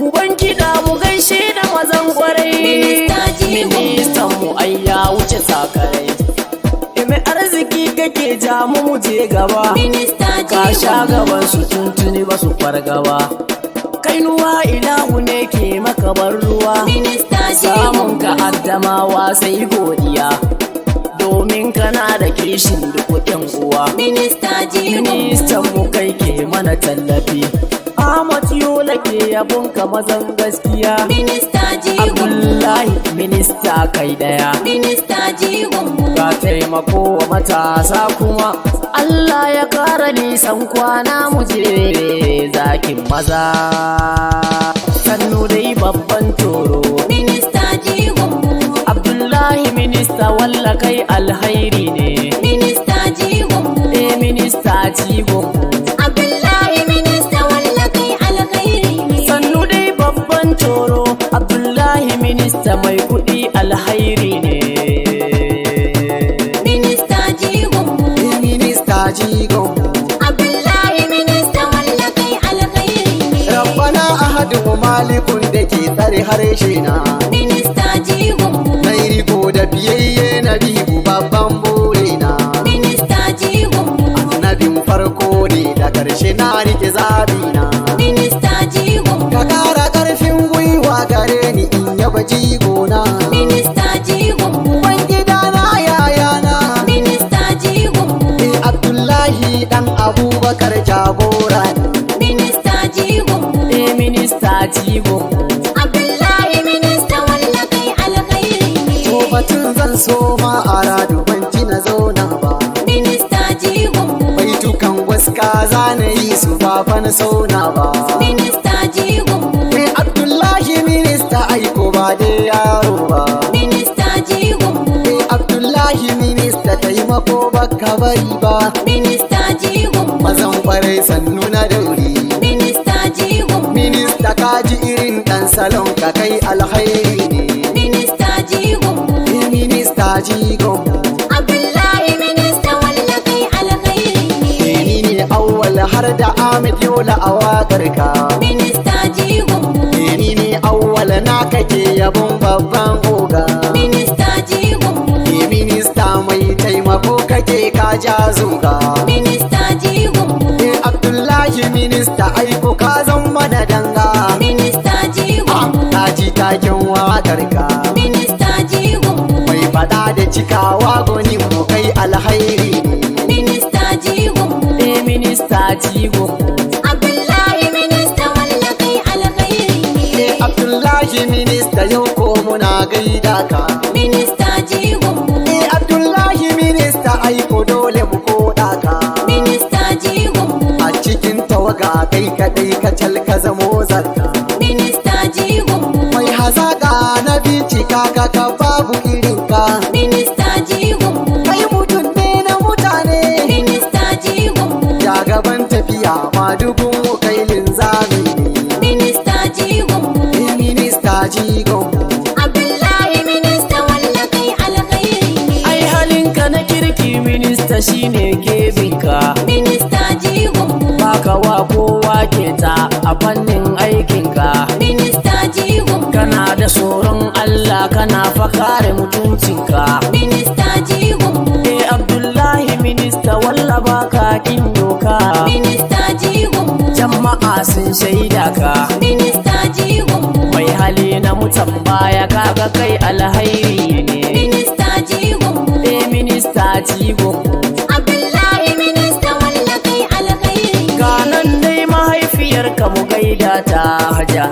Uban kiɗa mu gaishe da mazan kwarai, ministan mu ai ya wuce sakarai. Mai arziki kake ja mu je gaba, ka sha gaban su tuntuni ba su fargaba. Kainuwa ilahu ne ke maka bar ruwa, samun ka addamawa sai godiya, domin kana da kishin da kuɗin uwa. Ministan mu kai ke mana tallafi, Ahmad Yola ke yabon ka mazan gaskiya. Abdullahi minista kai daya, ka taimako wa matasa kuma Allah ya kara nisan kwana mu je zakin maza. Sannu dai babban toro, Abdullahi minista walla kai alhairi ne. Minista jigon sannu dai babban toro, Abdullahi minista mai kuɗi alhairi ne. Minista jigon Abdullahi minista walla kai alkhairi ne. Rabbana ahadu malikun da ke tsare harshe na, Minista jigon na riko da biyayye na bibu babban burina. Minista jigon Annabin farko ne da karshe na rike zabina. Minista jigon Ka kara karfin gwiwa gare ni in yaba jigona. Minista jigon Ban gidana yayana, Minista jigon Abdullahi dan Abubakar jagora ne. Minista jigon Minista jigon Abdullahi minista walla kai alkhairi ne. To batun zan so ma a radu ban ci na zauna ba. Minista jigon Baitukan waska zana yi su ba fa na sauna ba. Minista jigon Abdullahi minista aiko ba dai yaro ba. Minista jigon Abdullahi minista taimako baka bari ba. Minista jigon Mazan kwarai sannu na dauri. Minista jigon Minista kaji irin dan salon ka kai alhairi ne. Minista jigon Minista jigon Abdullahi minista walla kai alkhairi ne. ni ne awwal har da Ahmed Yola a waƙar ka. Minista jigon ni ne awwal na kake yabon babban oga. Minista jigon Minista mai taimako kake ka ja zuga. Minista jigon Abdullahi minista aiko ka zan mana danga. Minista jigon Ka ji taken waƙar ka. Minista jigon Mai fada da cikawa gonin mu kai alhairi ne. Minista jigon minista jigon Abdullahi minista walla kai alkhairi ne. Abdullahi minista yau ko muna gaida ka. Minista jigon Abdullahi minista aiko dole mu koda ka. Minista jigon A cikin tawaga kai kadai ka calka zamo zarka. Minista jigon Mai hazaka na bincika ka babu irin ka. Minista jigon Kai mutum ne na mutane. Minista jigon Ja gaban tafiya ma dubun mu kai linzami ne. Minista jigon Minista jigon Abdullahi minista walla kai alkhairi ne. ai halinka na kirki minista shine gebinka. Minista jigon Baka wa kowa keta a fannin aikinka. Minista jigon Kana da tsoron Allah kana fa kare mutuncinka. Minista jigon Abdullahi minista walla baka kin doka. Minista jigon Jama'a sun shaida ka. Minista jigon Mai hali na mutan baya kaga kai alhairi ne. Minista jigon Minista jigon Abdullahi minista walla kai alkhairi ne. Ganan dai mahaifiyarka mu gaida ta haja.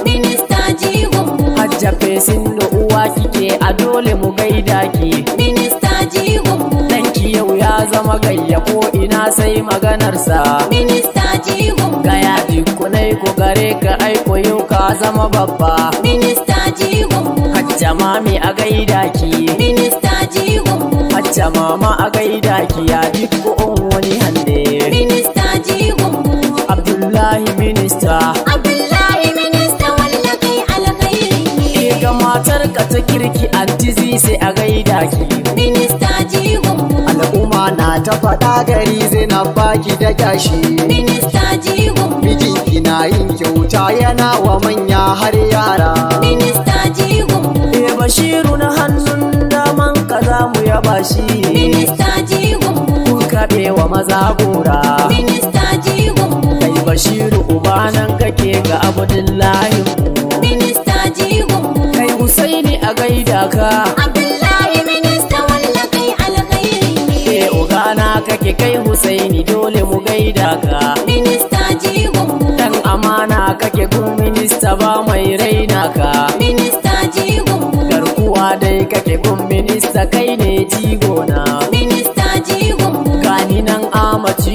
Minista jigon Hajja fesin da uwa kike a dole mu gaida ki. Minista jigon Danki yau ya zama gayya ko ina sai maganarsa. Minista jigon Gaya dikunai ko gare ka aiko yau ka zama babba. Minista jigon Hajja mami a gaida ki. Minista jigon Hajja mama a gaida ki ya dikko on wani hande. Minista jigon Abdullahi minista. Abdullahi minista walla kai alkhairi ne. Ga matar ka ta kirki antizi sai a gaida ki. Minista jigon al'umma na ta faɗa gari zai na baki da gashi. Minista jigon Mijinki na yana yin kyauta yana wa manya har yara. Minista jigonmu. Bashiru na hannun daman ka za mu yaba shi. Minista jigonmu. Kun kaɓe wa maza gora. Minista jigonmu. Kai Bashiru uba nan kake ga Abdullahi. Minista jigonmu. Kai Husaini a gaida ka. Abdullahi minista walla kai alkhairi ne. Ogana kake kai Husaini dole mu gaida ka. Minista jigonmu. Dan amana kake gun minista ba mai raina ka. Minista jigonmu. Garkuwa dai kake gun minista kai ne jigona. Minista jigonmu. Gani nan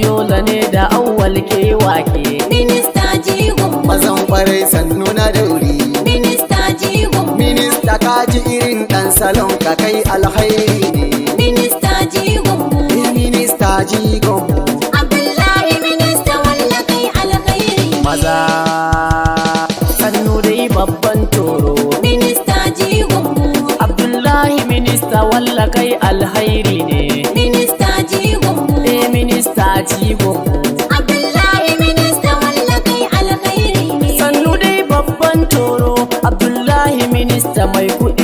Yola ne da awwal ke wake. Minista jigonmu. Mazan kwarai sannu na dauri. Minista jigonmu. Minista kaji irin dan salon ka kai alhairi ne. Minista jigonmu. Minista jigonmu. Abdullahi minista walla kai alkhairi ne. Maza sannu dai babban toro. Minista jigonmu. Abdullahi minista walla kai alhairi ne. Minista jigonmu. Minista jigonmu. Abdullahi minista walla kai alkhairi ne. Sannu dai babban toro. Abdullahi minista mai kuɗi